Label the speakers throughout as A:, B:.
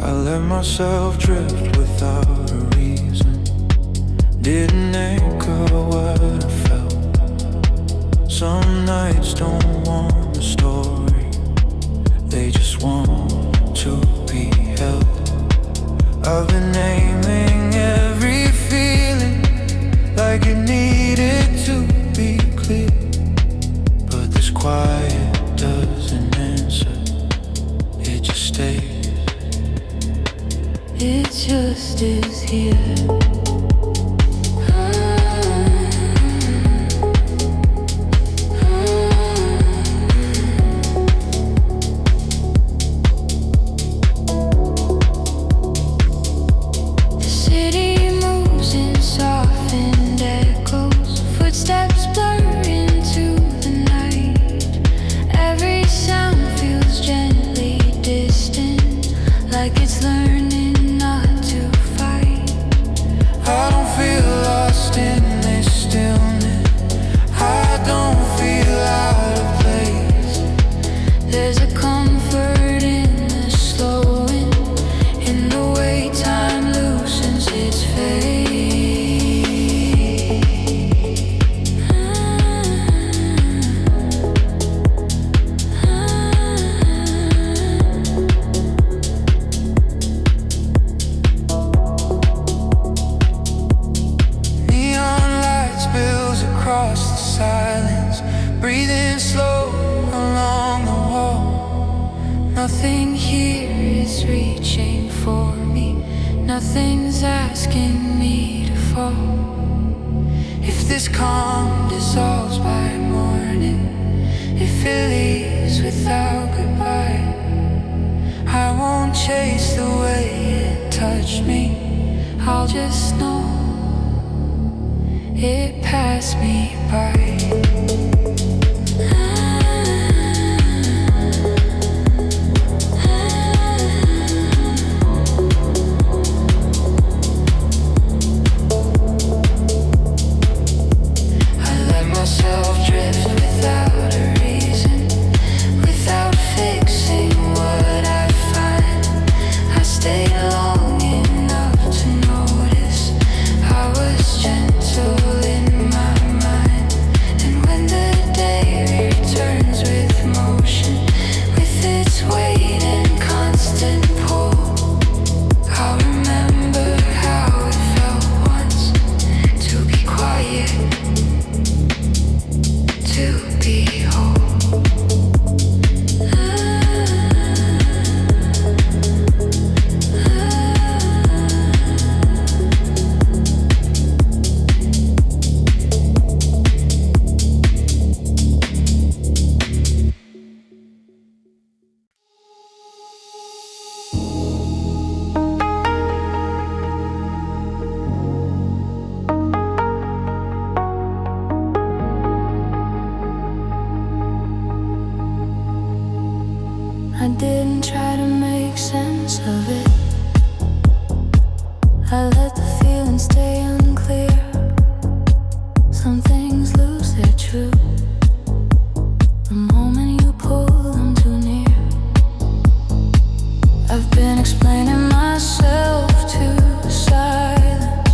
A: I let myself drift without a reason. Didn't anchor what I felt. Some nights don't want a story, they just want to be held. I've been naming every feeling like it needed to be clear, but this quiet doesn't answer, it just stays.
B: It just is here.
C: Footsteps blur into the night. Every sound feels gently distant, like it's learning not to fight.
A: I don't feel lost in this stillness. I don't feel out of place.
C: There's a comfort in the slowing, in the way time loosens its fate.
A: Across the silence, breathing slow along the wall.
C: Nothing here is reaching for me, nothing's asking me to fall.
A: If this calm dissolves by morning, if it leaves without goodbye, I won't chase the way it touched me.
C: I'll just know it passed me by.
A: I let myself drift without a reason, without fixing what I find. I stayed long enough to notice I was gentle in my mind. And when the day returns with motion, with its weight and constant pull, I'll remember how it felt once to be quiet, to be whole.
C: I didn't try to make sense of it. I let the feeling stay unclear. Some things lose their truth the moment you pull them too near. I've been explaining myself to silence,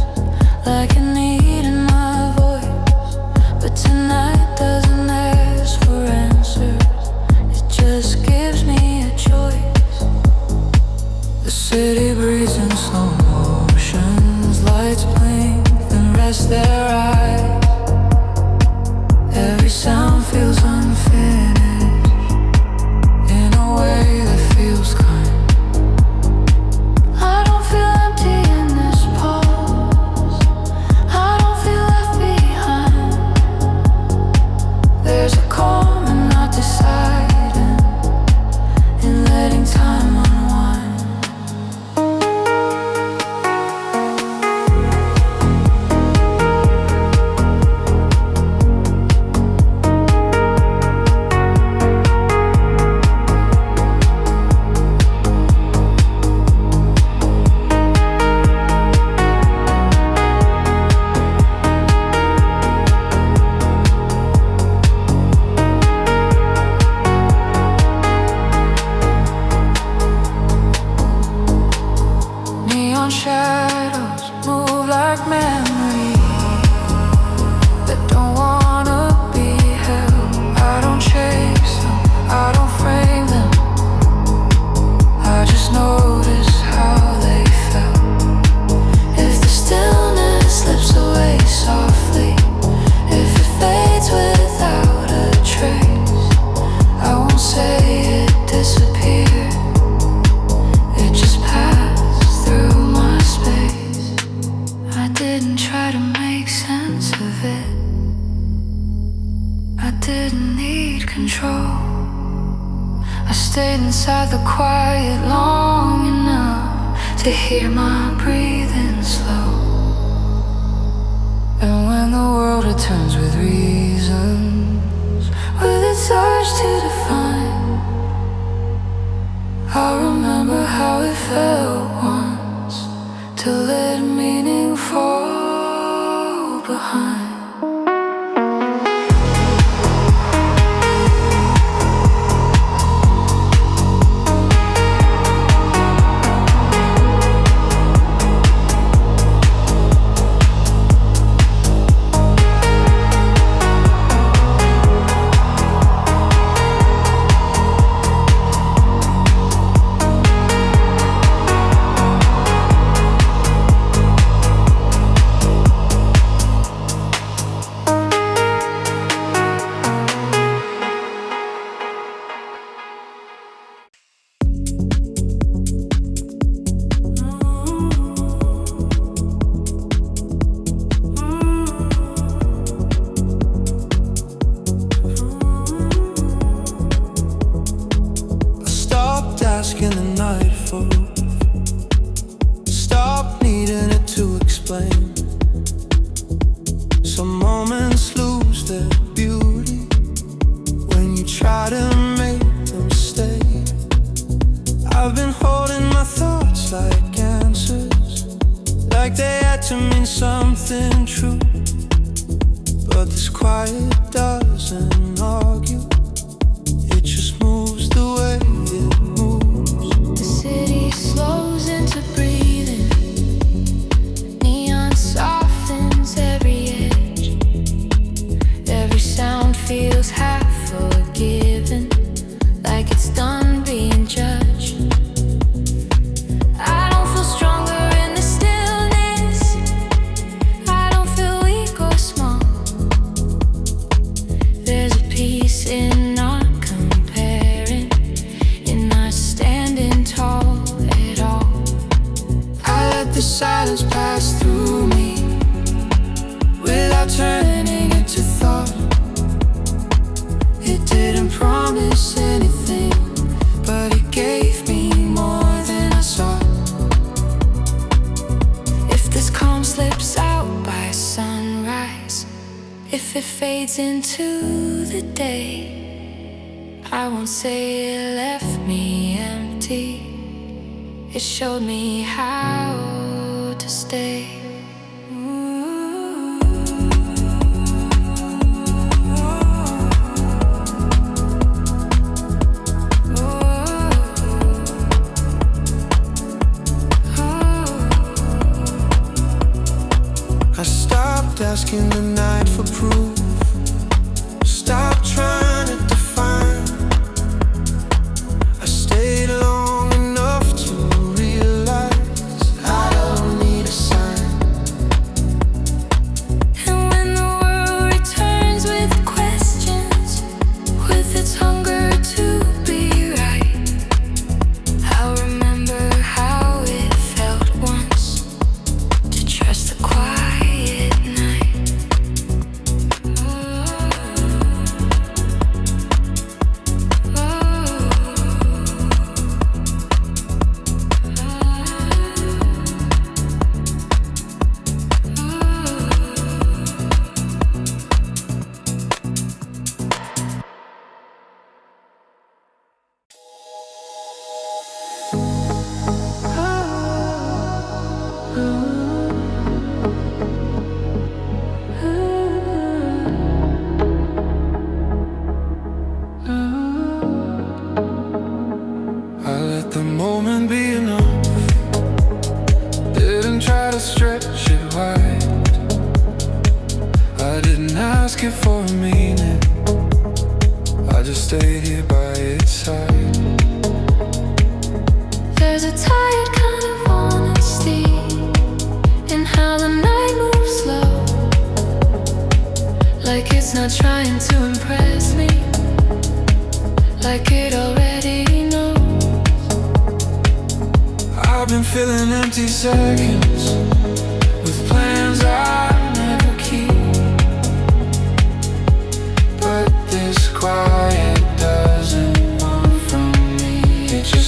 C: like a need in my voice, but tonight doesn't ask for answers, it just gives me a choice.
A: The city breathes in slow motions, lights blink and rest their eyes. Every sound feels unfinished in a way that feels kind.
C: I don't feel empty in this pause, I don't feel left behind.
A: There's a calm in not deciding, in letting time unwind.
C: inside the quiet long enough to hear my breathing slow. And when the world returns with reasons, with its urge to define, I remember how it felt once to let meaning fall behind.
D: Asking the night for stop needing it to explain. Some moments lose their beauty when you try to make them stay. I've been holding my thoughts like answers, like they had to mean something true. But this quiet doesn't argue, it just moves the way it moves.
C: The city slows into breathing, neon softens every edge, every sound feels half forgiven, like it's done being judged. I don't feel stronger in the stillness, I don't feel weak or small. There's a peace in not comparing, in not standing tall at all.
D: I let the silence pass through me without turning it to thought. It didn't promise anything, but it gave me more than I sought.
C: If this calm slips out by sunrise, if it fades into the day, I won't say it left me empty, it showed me how to stay.
D: I stopped asking the night for proof, stopped trying to define. I stayed long enough to realize I don't need a sign.
C: And when the world returns with questions, with its hunger to be right, I'll remember how it felt once to trust the quiet night.
D: I let the moment be enough, didn't try to stretch it wide. I didn't ask it for a meaning, I just stayed here by its side.
C: There's a tired kind of honesty in how the night moves slow, like it's not trying to impress me, like it already knows.
D: I've been filling empty seconds with plans I never keep, but this quiet doesn't want from me, it just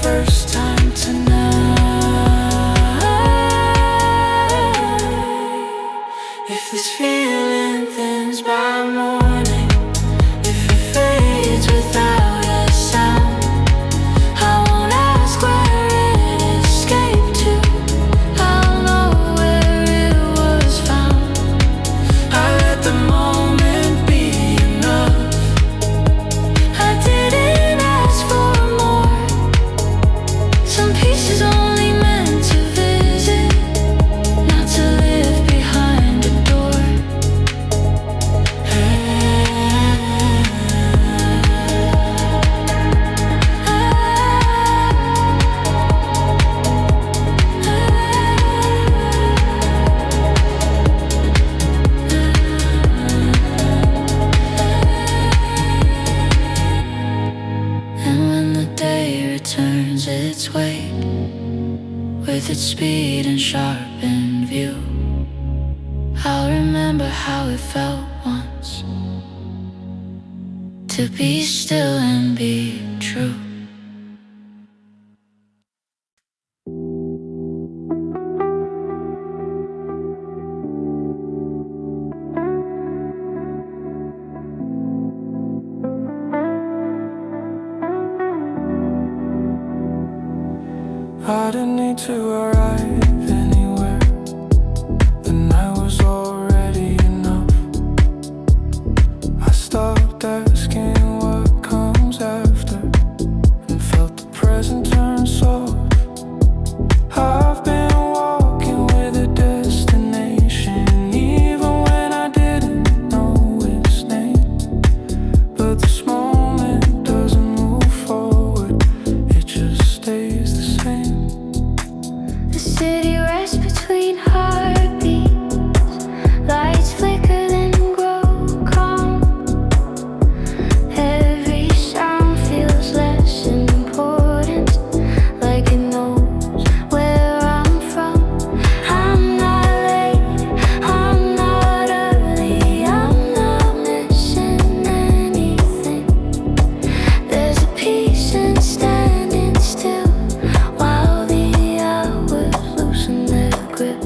D: first time tonight. If this feeling thins by morning, if it fades without a sound, I won't ask where it escaped to. I'll know where it was found. I let the moment be enough. I didn't ask for more. Some pieces only meant to visit, not to live behind a door. And when the day returns its way, with its speed and sharpened view, I'll remember how it felt once to be still and be true. I didn't need to arrive anywhere. The night was already enough. I stopped asking what comes after, and felt the present turn soft. I've been walking with a destination, even when I didn't know its name. But this moment doesn't move forward, it just stays the same.
C: The city rests between heartbeats. Lights flicker then grow calm. Every sound feels less important, like it knows where I'm from. I'm not late, I'm not early, I'm not missing anything. There's a peace in standing still while the hours loosen their grip.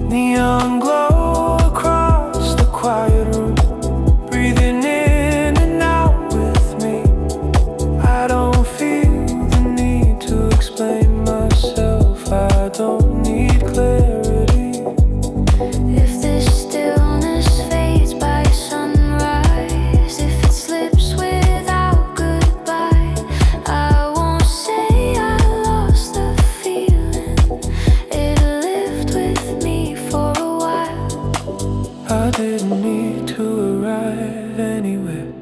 D: Neon glow across the quiet room, breathing in and out with me. I don't feel the need to explain myself, I don't need clarity.
C: If this stillness fades by sunrise, if it slips without goodbye, I won't say I lost the feeling. It lived with me for a while.
D: I didn't need to arrive anywhere.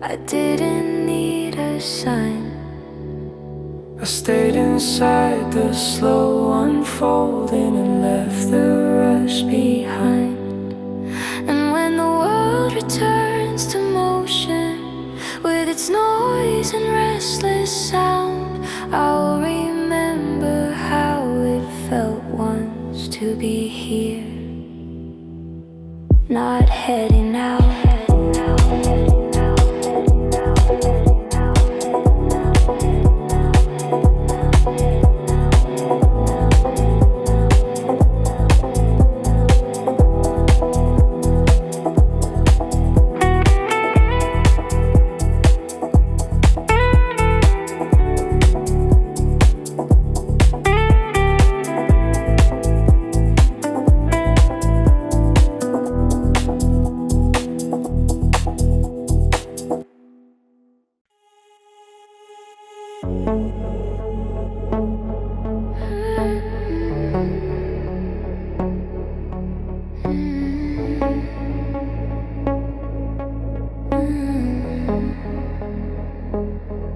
C: I didn't need a sign.
D: I stayed inside the slow unfolding and left the rush behind.
C: And when the world returns to motion, with its noise and restless sound, I'll remember how it felt once to be here, not heading out.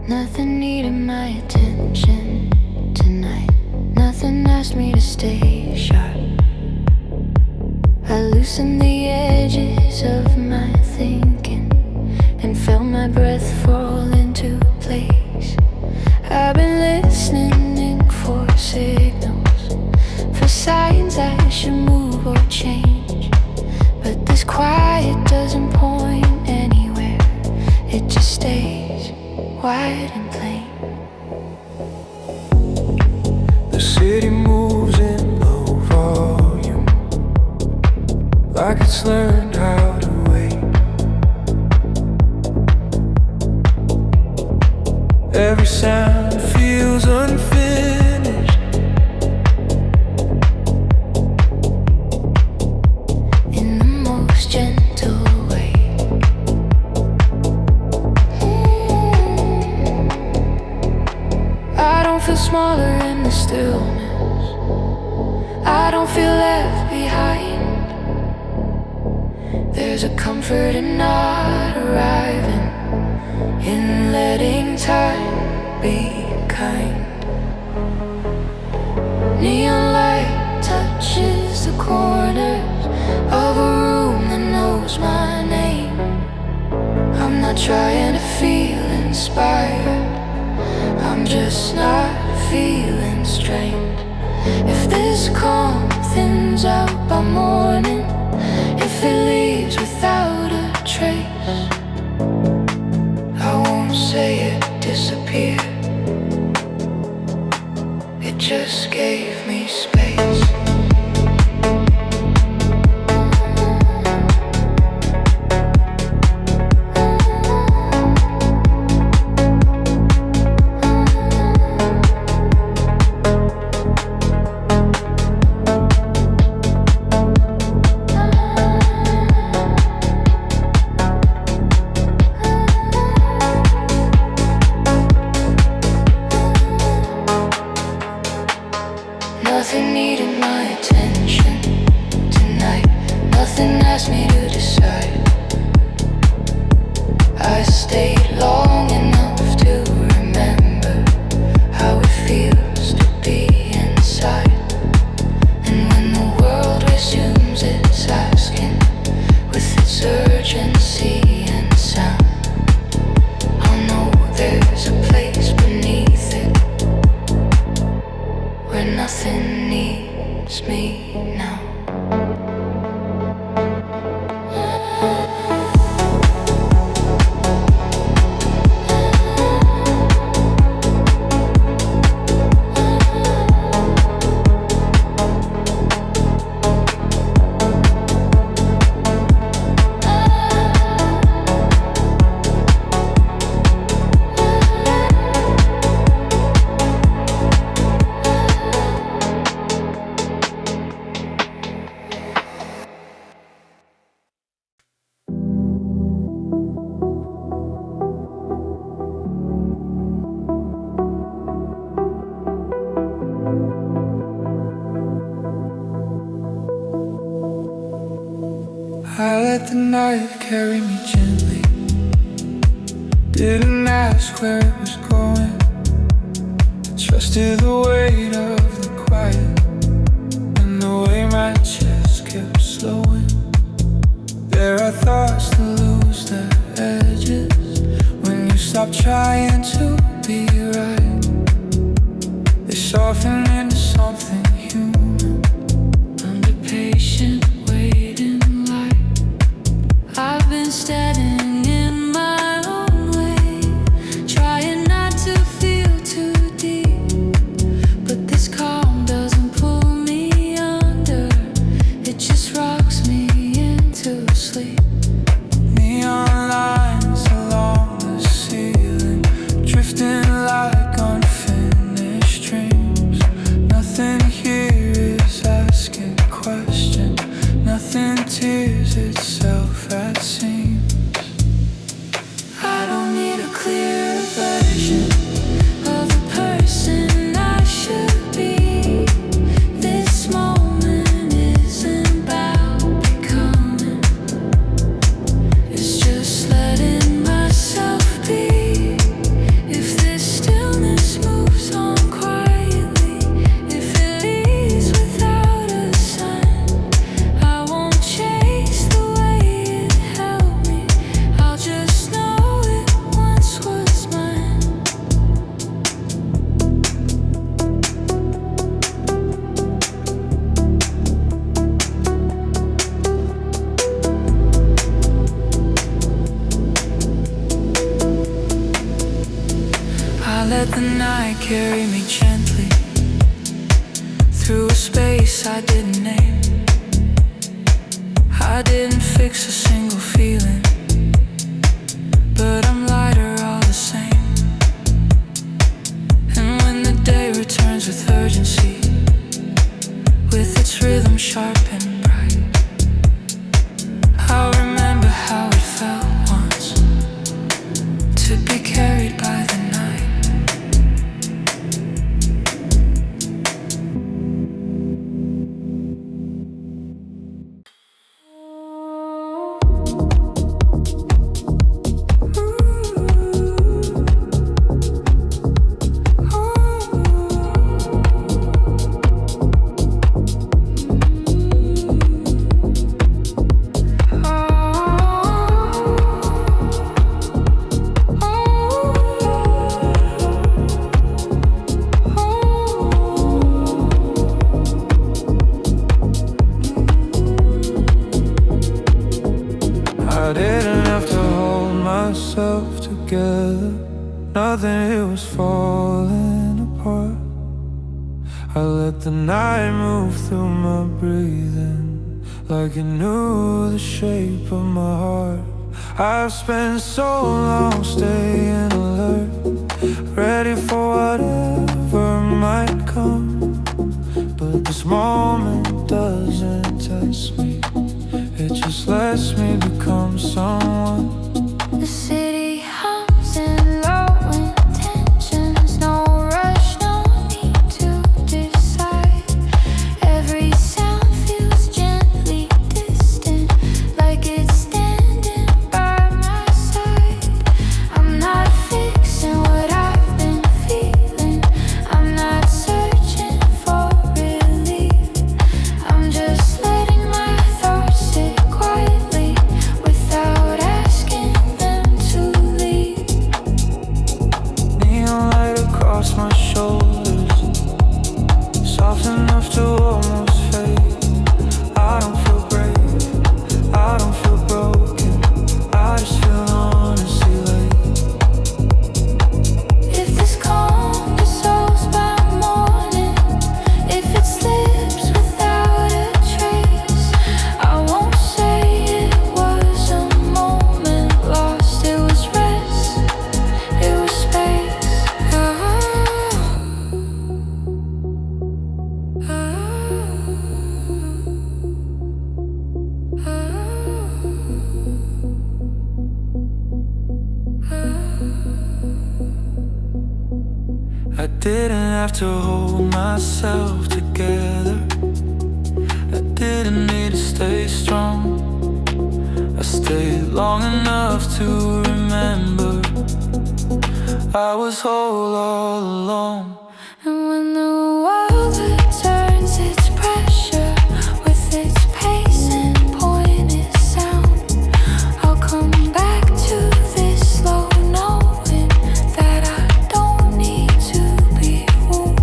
C: Nothing needed my attention tonight. Nothing asked me to stay sharp. I loosened the edges of my thinking and felt my breath fall into place. I've been listening for signals, for signs I should move or change. But this quiet doesn't point anywhere, it just stays wide and plain.
D: The city moves in low volume, like it's learned how to wait. Every sound feels unfinished.
C: In the most gentle way. I don't feel smaller in the stillness. I don't feel left behind. There's a comfort in not arriving, in letting time be kind. Neon light touches the corners of a room that knows my name. I'm not trying to feel inspired, I'm just not feeling strained. If this calm thins out by morning, if it leaves without a trace, I won't say it disappeared, it just gave me space. Nothing needed my attention tonight. Nothing asked me to decide. I stayed long enough to remember how it feels to be inside. And when the world resumes its asking, with its urgency and sound, I'll know there's a place beneath it where nothing needs me now.
D: I let the night carry me gently, didn't ask where it was going. Trusted the weight of the quiet and the way my chest kept slowing. There are thoughts that lose their edges when you stop trying to be right. They soften into something human under patient waiting light.
C: I've been standing in my own way, trying not to feel too deep. But this calm doesn't pull me under, it just rocks me into sleep.
D: Neon lines along the ceiling, drifting like unfinished dreams. Nothing
C: let the night carry me gently through a space I didn't name. I didn't fix a single feeling, but I'm lighter all the same. And when the day returns with urgency, with its rhythm sharp and bright, I'll remember how it felt once to be carried by the night.
D: I didn't have to hold myself together. Nothing, it was falling apart. I let the night move through my breathing, like it knew the shape of my heart. I've spent so long staying alert, ready for whatever might come. But this moment doesn't test me, it just lets me become someone.
C: The city hums in low intentions, no rush, no need to decide. Every sound feels gently distant, like it's standing by my side. I'm not fixing what I've been feeling, I'm not searching for relief. I'm just letting my thoughts sit quietly without asking them to leave.
D: Neon light across my shoulders, soft enough to almost fade. I don't feel brave, I don't feel broken, I just feel honestly late.
C: If this calm dissolves by morning, if it slips without a trace, I won't say it was a moment lost. It was rest, it was space.
D: I didn't have to hold myself together, I didn't need to stay strong. I stayed long enough to remember I was whole all along.
C: And when the world returns its pressure with its pace and pointed sound, I'll come back to this slow knowing that I don't need to be moved.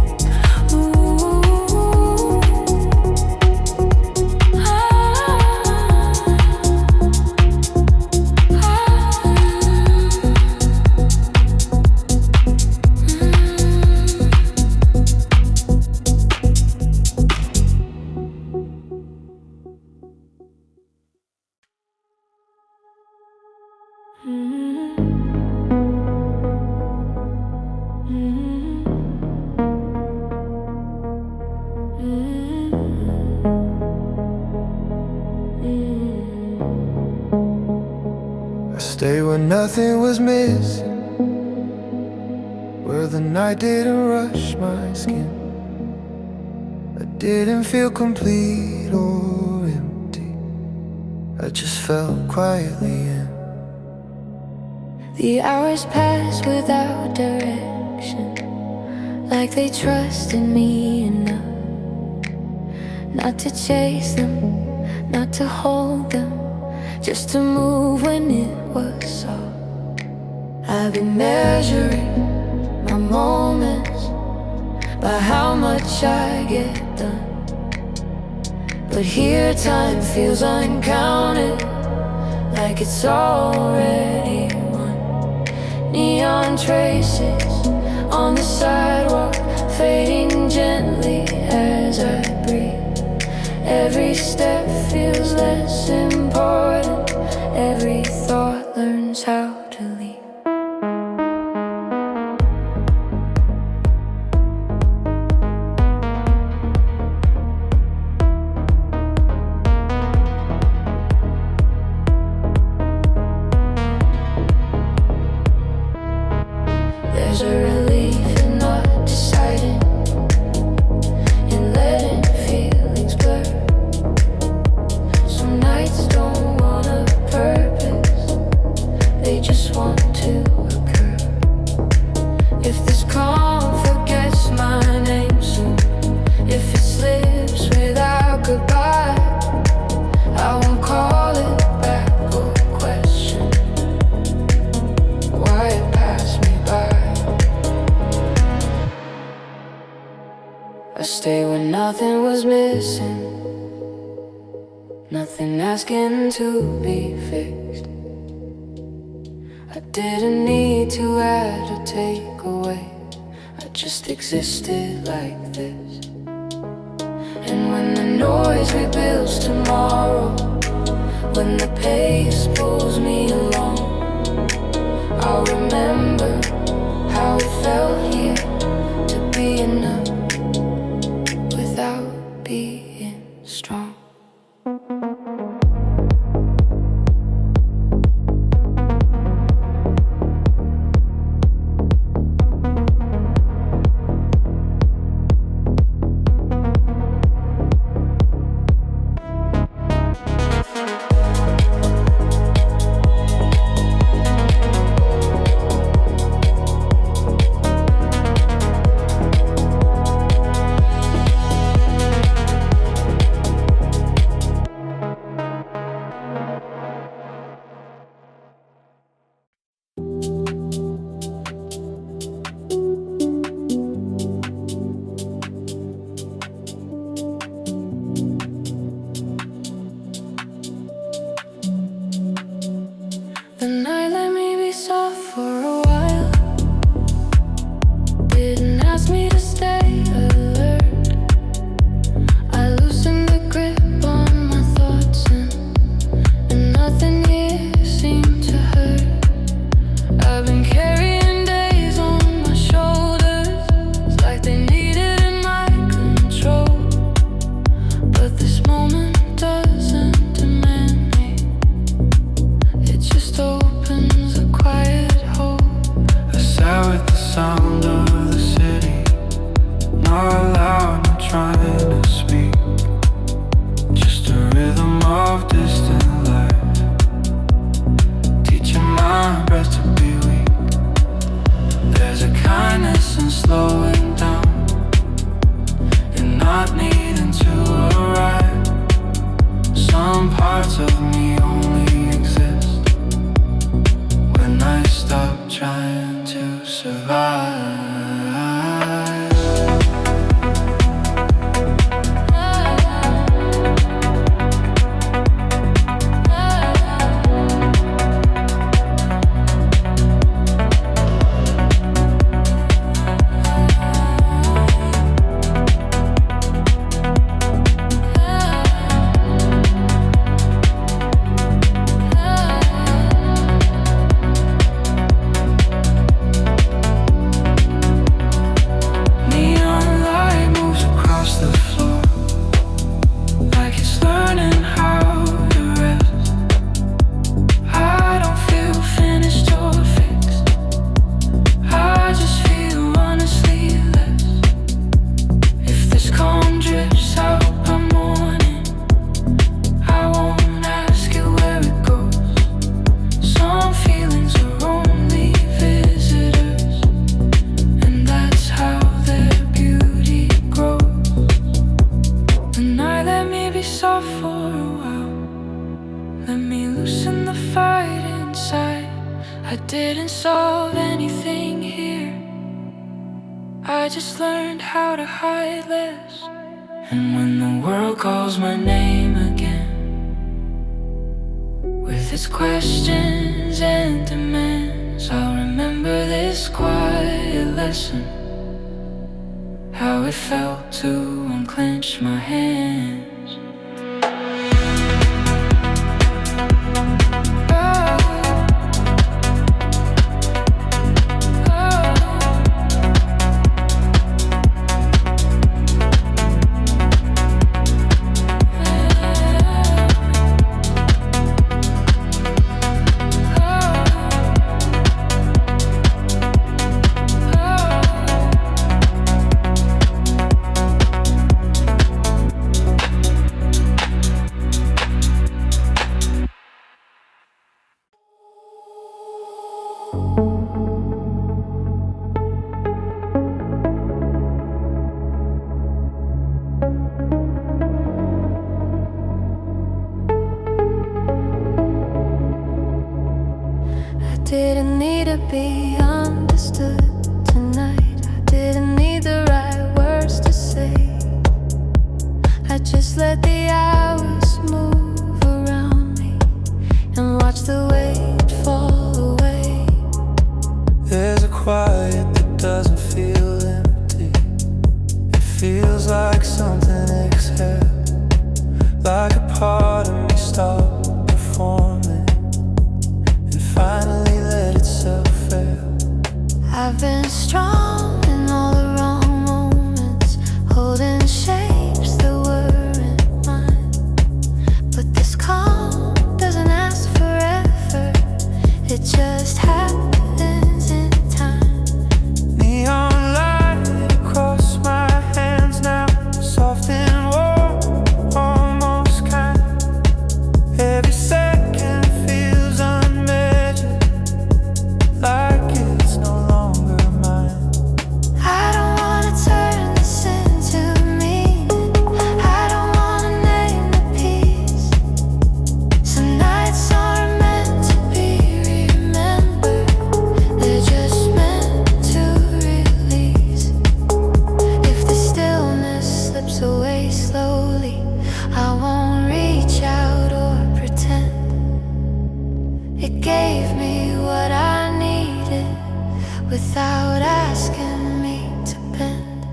D: I stayed where nothing was missing, where the night didn't rush my skin. I didn't feel complete or empty, I just fell quietly in.
C: The hours pass without direction, like they trusted me enough not to chase them, not to hold them, just to move when it was soft. I've been measuring my moments by how much I get done, but here time feels uncounted, like it's already won. Neon traces on the sidewalk, fading gently as I breathe. Every step feels less important. Every thought learns how to leave. There's a relief in not deciding, in letting feelings blur. Some nights don't want a purpose, they just want to occur. If this calm forgets my name soon, if it slips without goodbye, I won't call it back or question why it passed me by. I stay when nothing was missing, nothing asking to be fixed. I didn't need to add or take away, I just existed like this. And when the noise rebuilds tomorrow, when the pace pulls me along, I'll remember how it felt here to be enough without being strong. The night let me be soft for a while, didn't ask me to stay alert. I loosened the grip on my thoughts and nothing here seemed to hurt. I've been carrying days on my shoulders like they needed in my control, but this moment doesn't demand me. It just opens a quiet hole.
D: I sat with the sound of the city, not loud, not trying to speak, just a rhythm of distant life, teaching my breath to be weak. There's a kindness in slowing down, in not needing to arrive. Some parts of me only exist when I stop trying to survive. Neon light moves across the floor, like it's learning how to rest. I don't feel finished or fixed, I just feel honestly less. If this calm drips out by morning, I won't ask you where it goes. Some feelings are only visitors, and that's how their beauty grows. The night let me be soft for a while, let me loosen the fight inside. I didn't solve anything here, I just learned how to hide less. And when the world calls my name again, with its questions and demands,
B: I'll remember this quiet lesson, how it felt to unclench my hands.
C: Didn't need to be understood tonight. I didn't need the right words to say. I just let the hours move around me and watch the weight fall away.
D: There's a quiet that doesn't feel empty. It feels like something exhaled, like a part of me stopped performing and finally let itself fail.
C: I've been strong in all the wrong moments, holding shapes that weren't mine. But this calm doesn't last forever, it just happens in time.
D: Neon light across my hands now, soft and warm, almost kind. Every second feels unmeasured, like it's no longer mine.
C: I don't wanna turn this into meaning, I don't wanna name the peace. Some nights aren't meant to be remembered, they're just meant to release. If the stillness slips away slowly, I won't reach out or pretend. It gave me what I needed without asking me to bend.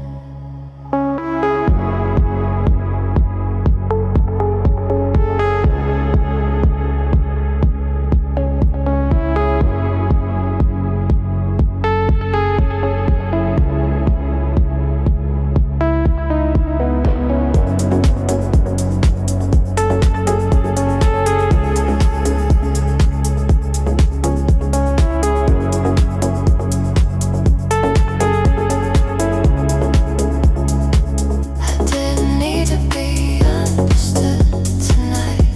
C: I didn't need to be understood tonight.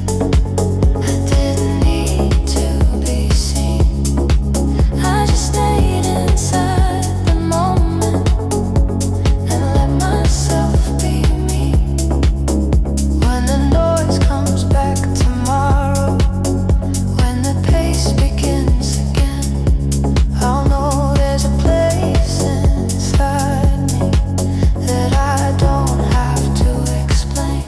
C: I didn't need to be seen. I just stayed inside the moment and let myself be me. When the noise comes back tomorrow, when the pace begins again, I'll know there's a place inside me that I don't have to explain.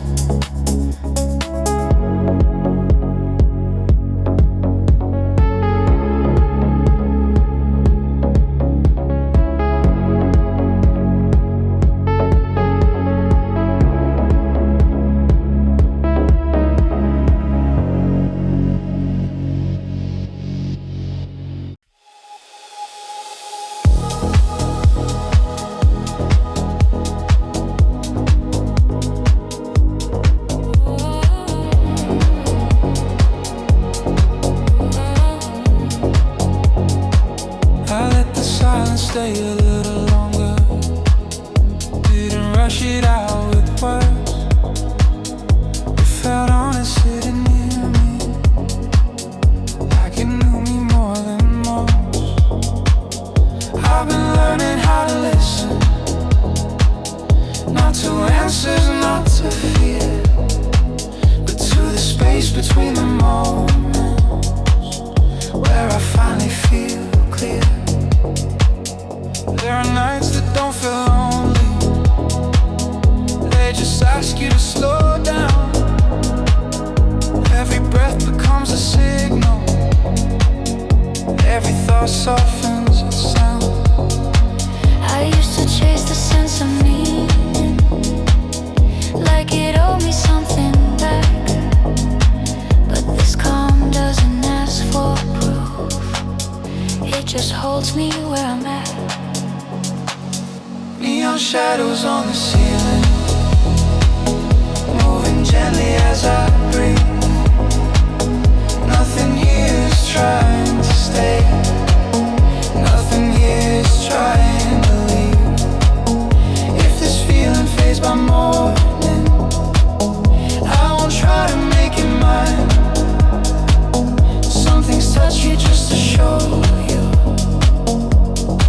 D: I let the silence stay a little longer, didn't rush it out with words. It felt honest sitting near me, like it knew me more than most. I've been learning how to listen, not to answers, not to fear, but to the space between the moments where I finally feel clear. There are nights that don't feel lonely, they just ask you to slow down. Every breath becomes a signal, every thought star softens its sound.
C: I used to chase the sense of meaning, like it owed me something back. But this calm doesn't ask for proof, it just holds me where I'm at.
D: Neon shadows on the ceiling, moving gently as I breathe. Nothing here is trying to stay, nothing here is trying to leave. If this feeling fades by morning, I won't try to make it mine. Something's touched you just to show you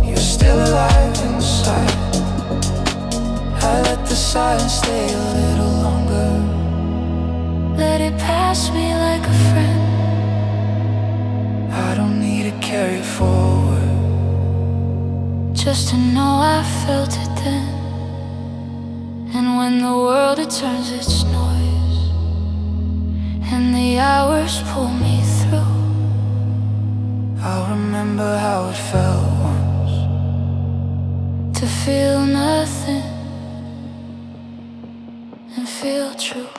D: you're still alive inside. I let the silence stay a little longer.
C: Let it pass me like a friend.
D: I don't need to carry it forward,
C: just to know I felt it then. And when the world it turns its noise, and the hours pull me through,
D: I'll remember how it felt once
C: to feel nothing and feel true.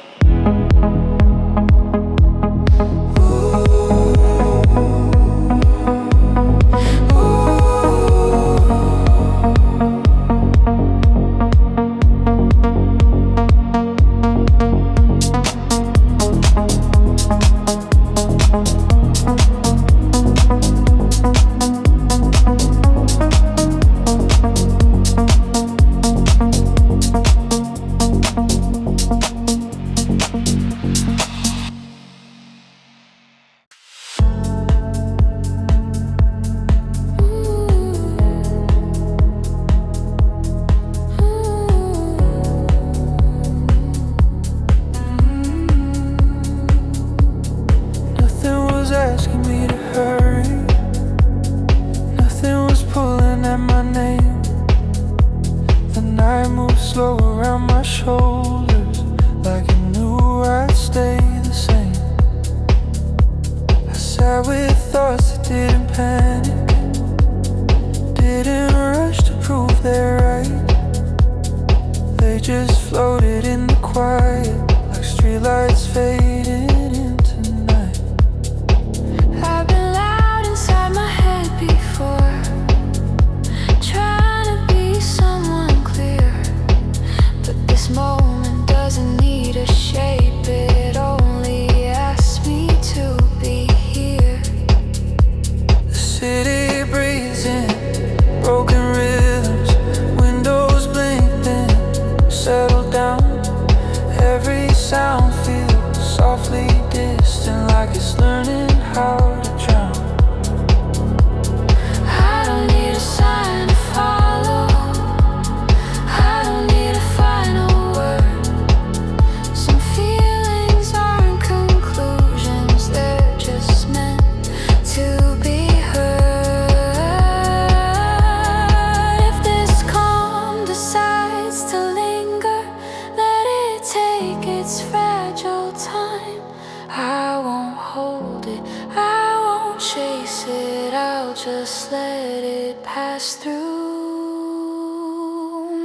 C: Just let it pass through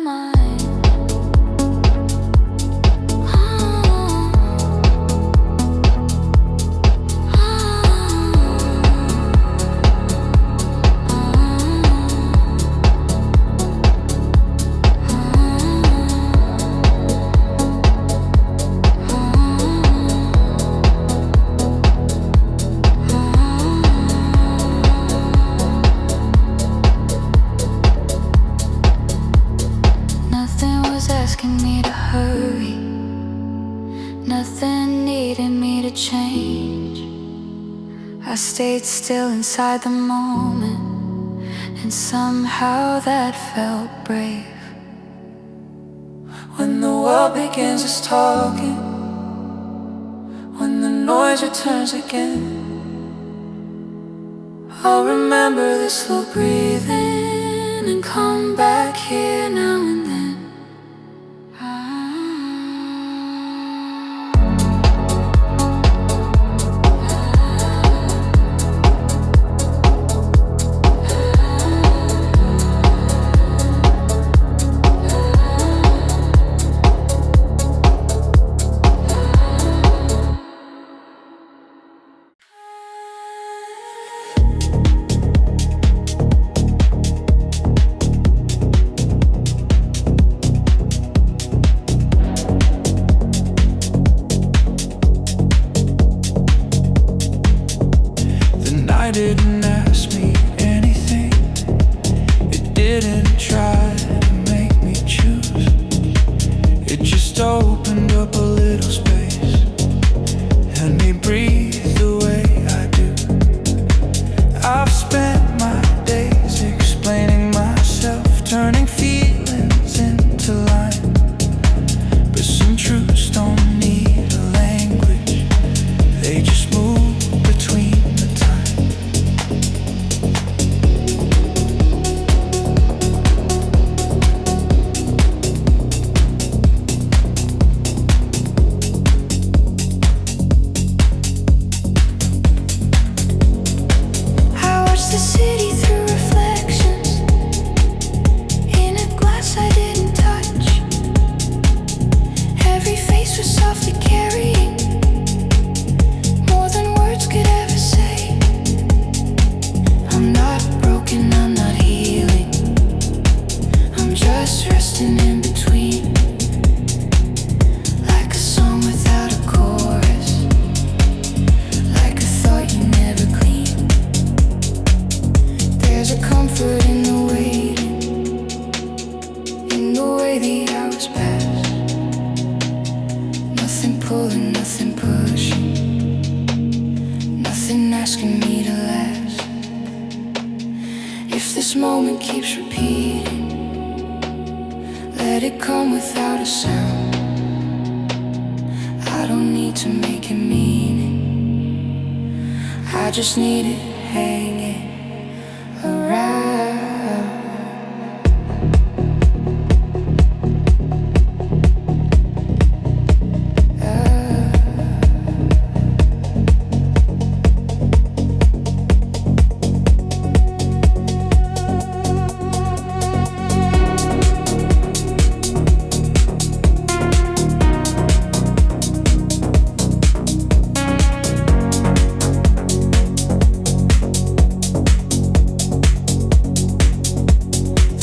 C: mine. I stayed still inside the moment, and somehow that felt brave.
D: When the world begins its talking, when the noise returns again, I'll remember this slow breathing and come back here now and then. didn't try to make me choose. It just opened up a little space and me breathe the way I do. I've spent my days explaining myself, turning feelings into line. But some truths don't need a language, they just move between the time.
C: I watched the city through reflections in a glass I didn't touch. Every face was softly carrying more than words could ever say. I'm not broken, I'm not healing, I'm just resting in between. Like a song without a chorus, like a thought you never clean. There's a comfort in the waiting, in the way the hours pass. Nothing pulling, nothing pushing, nothing asking me to last. If this moment keeps repeating, let it come without a sound. I don't need to make it meaning, I just need it hanging around.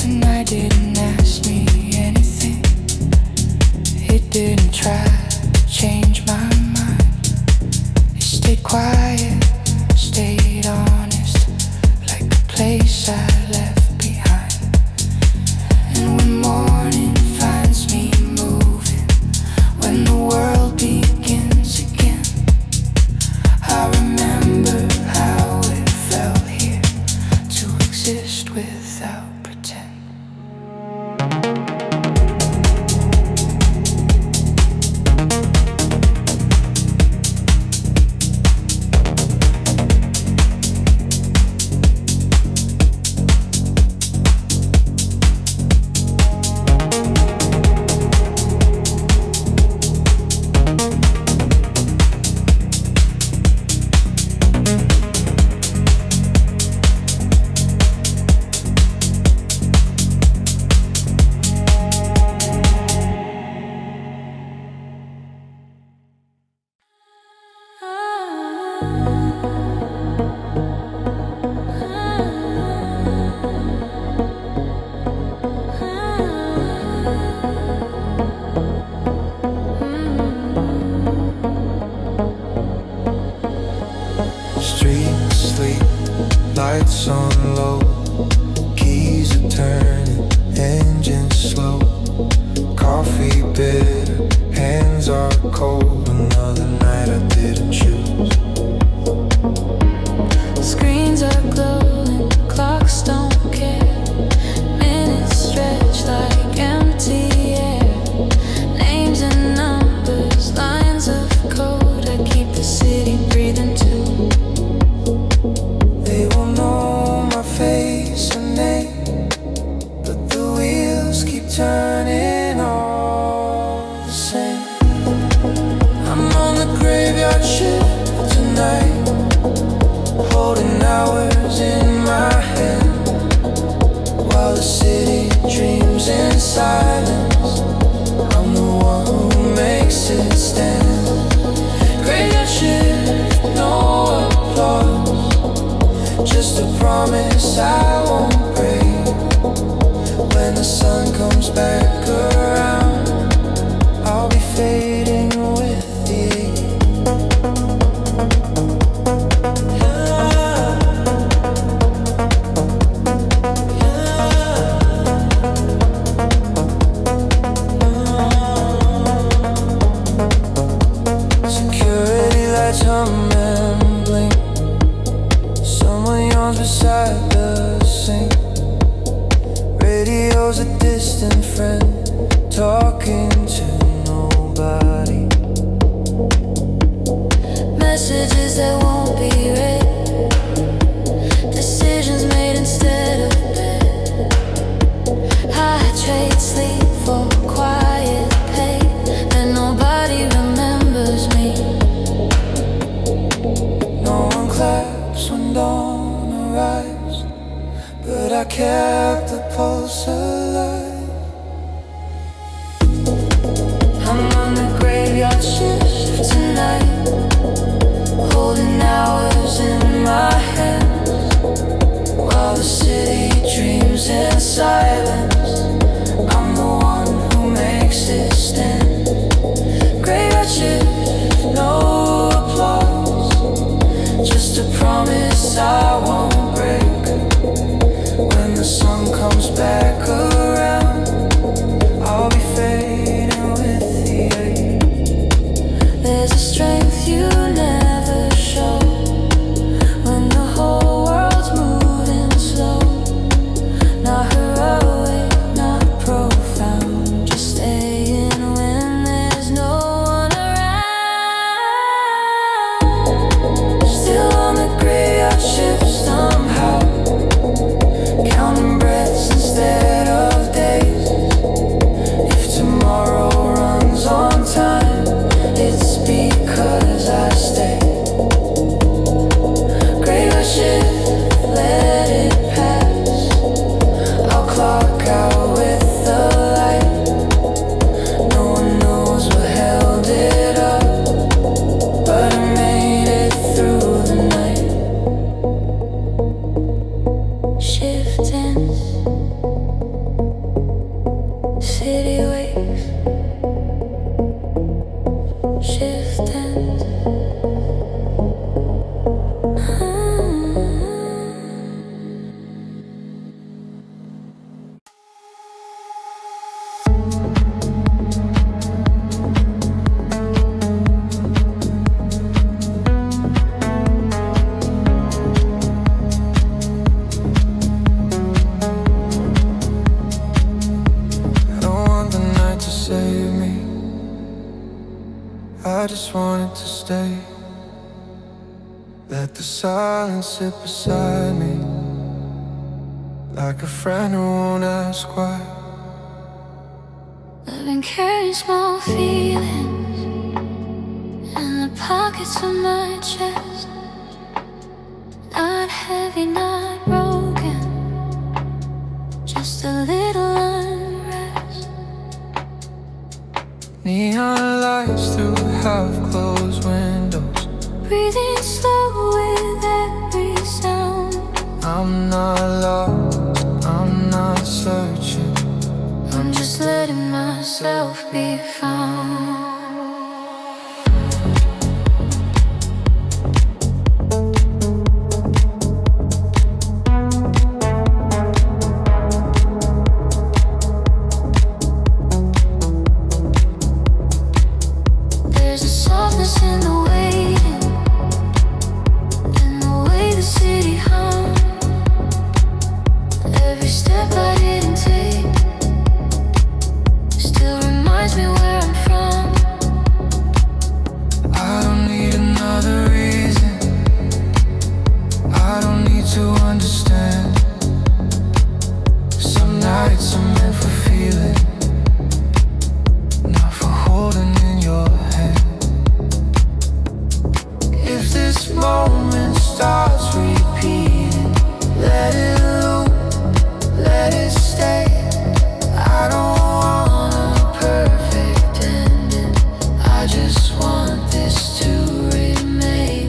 C: The night didn't ask me anything, it didn't try to change my mind. It stayed quiet, stayed honest, like a place I left behind. And when morning finds me moving, when the world begins again, I remember how it felt here to exist without pretend.
D: Streets sleep, lights on low, keys are turning, engines slow. Coffee bitter, hands are cold. Another night I didn't choose.
C: Screens are glowing, clocks don't care. Minutes stretch like empty air. Names and numbers, lines of code. I keep the city breathing too.
D: They will know my face and name, but the wheels keep turning all the same. I'm on the graveyard shift tonight, holding hours in my hand, while the city dreams in silence. I'm the one who makes it stand. Graveyard shift, no applause, just a promise I won't break. When the sun comes back around, I'll be fading with the radio's a distant friend talking to nobody.
C: Messages that won't be read, decisions made instead of bed. I trade sleep for quiet pain, and nobody remembers me.
D: No one claps when dawn arrives, but I kept the pulse alive.
C: I'm on the graveyard shift tonight, holding hours in my hands, while the city dreams in silence. I'm the one who makes it stand. Graveyard shift, no applause, just a promise I won't break. When the sun comes back around, I'll be fading with the air. There's a strength you never show when the whole world's moving slow. Not heroic, not profound, just staying when there's no one around. Still on the graveyard shift somehow, counting breaths instead of days. If tomorrow runs on time, it's because I stay. Graveyard shift, let it pass. I'll clock out with the light. No one knows what held it up, but I made it through the night. Shifting, city waves, shifting.
D: I don't want the night to save me, I just wanted to stay. Let the silence sit beside me, like a friend who won't ask why.
C: I've been carrying small feelings in the pockets of my chest. Not heavy, not broken, just a little unrest.
D: Neon lights through half-closed windows.
C: Breathing slow with every sound.
D: I'm not lost, I'm not searching.
C: I'm just letting myself be found. There's a softness in the waiting, in the way the city hums. Every step I didn't take still reminds me where I'm from.
D: I don't need another reason, I don't need to understand. Some nights I'm meant for feeling, not for holding in your hand. If this moment starts repeating, let it loop, let it stay. I don't want a perfect ending, I just want this to remain.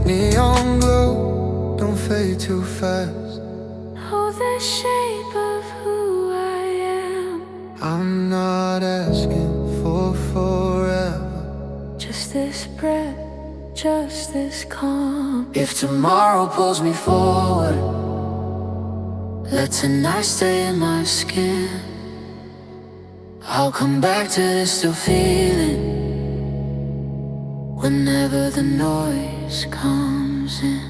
D: Neon glow, don't fade too fast.
C: Oh, the shape of who I am.
D: I'm not asking for forever,
C: Just this breath, just this calm.
B: If tomorrow pulls me forward, let tonight stay in my skin. I'll come back to this still feeling whenever the noise comes in.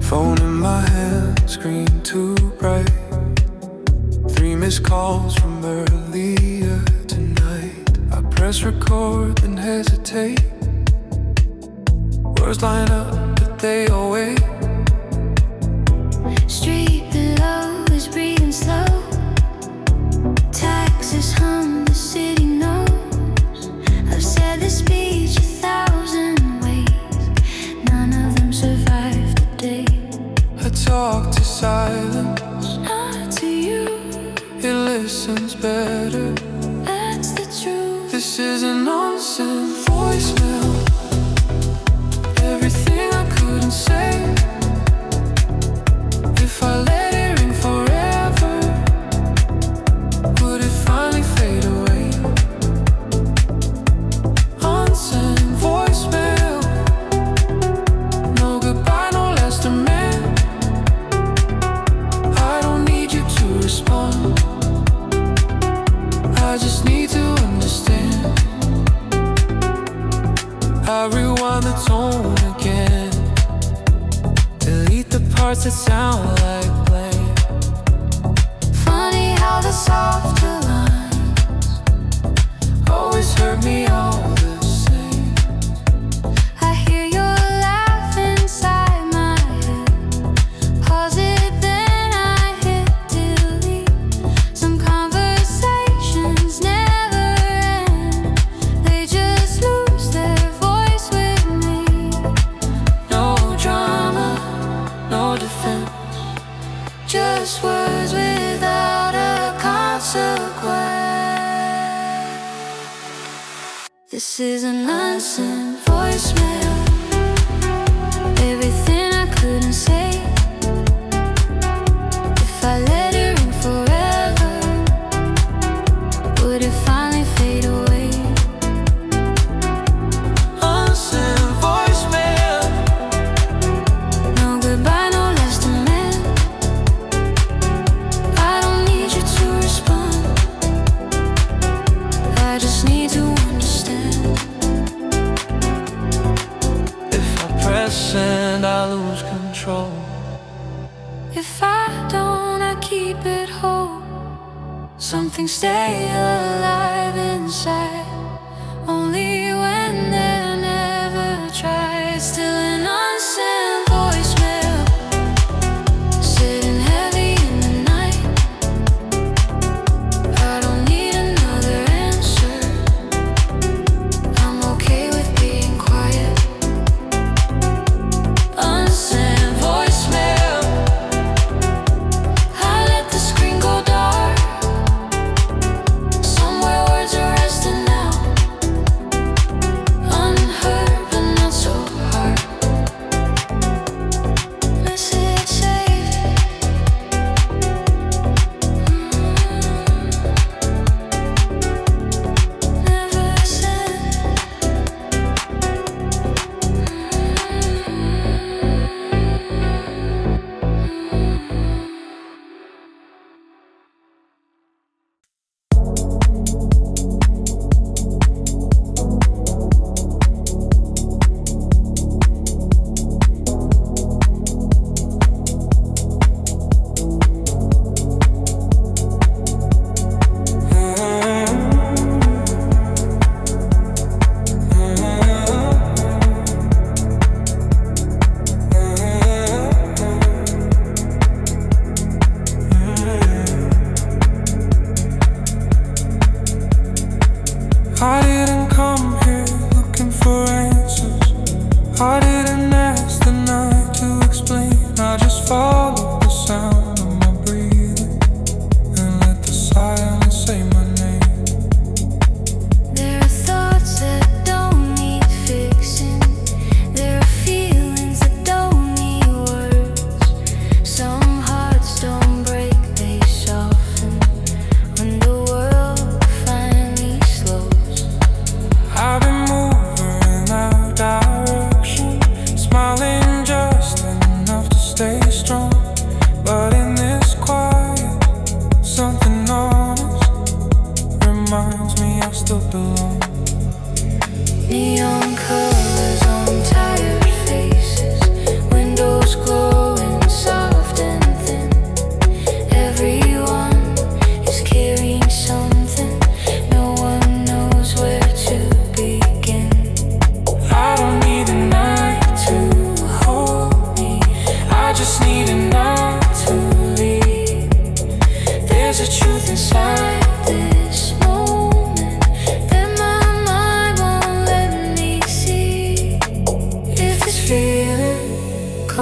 D: phone in my hand, screen too bright. 3 missed calls from earlier tonight. I press record and hesitate. Words line up, but they all wait.
C: Street below is breathing slow. Taxis hum, the city knows. I've said this speech 1,000 ways. None of them survived the day.
D: I talk to silence,
C: Not to you,
D: it listens better.
C: that's the truth.
D: This is a nonsense voicemail. Everything I couldn't say. If I let it ring forever, would it finally fade away? Unsent voicemail. No goodbye, no last demand. I don't need you to respond. I just need to understand. I rewind the tone again. Delete the parts that sound like blame.
C: Funny how the softer lines
D: Always hurt me all the same.
C: I hear your laugh inside my head. Pause it, then I hit delete. Some conversations never end. They just lose their voice with me.
D: No drama, no defense.
C: Just words without a consequence. This is an unsent voicemail. Everything I couldn't say. If I let it ring forever, would it finally fade away?
D: Unsent voicemail.
C: No goodbye, no last demand. I don't need you to respond. I just need to understand.
D: If I press send, I lose control.
C: If I don't, I keep it whole. Something stay alive inside. Only when they're never tried. Still an unsent voicemail, sitting heavy in the night. I don't need another answer. I'm okay with being quiet. Unsent voicemail. I let the screen go dark. Somewhere words are resting now.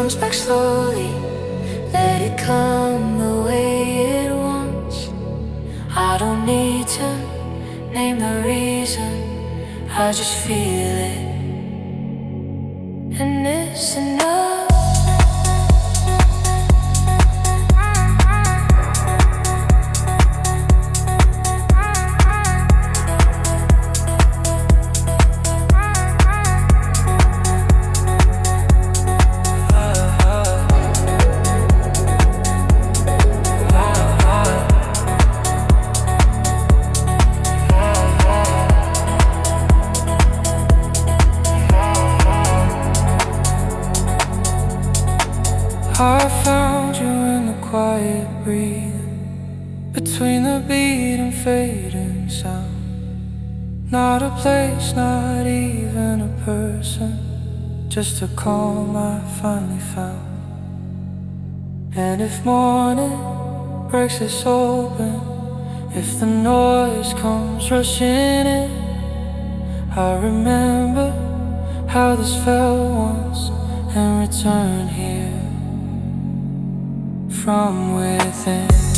C: comes back slowly. Let it come the way it wants. I don't need to name the reason, I just feel it, and it's enough.
D: I found you in the quiet breathing, between the beat and fading sound. Not a place, not even a person, just a calm I finally found. And if morning breaks us open, if the noise comes rushing in, I remember how this felt once and return here from within.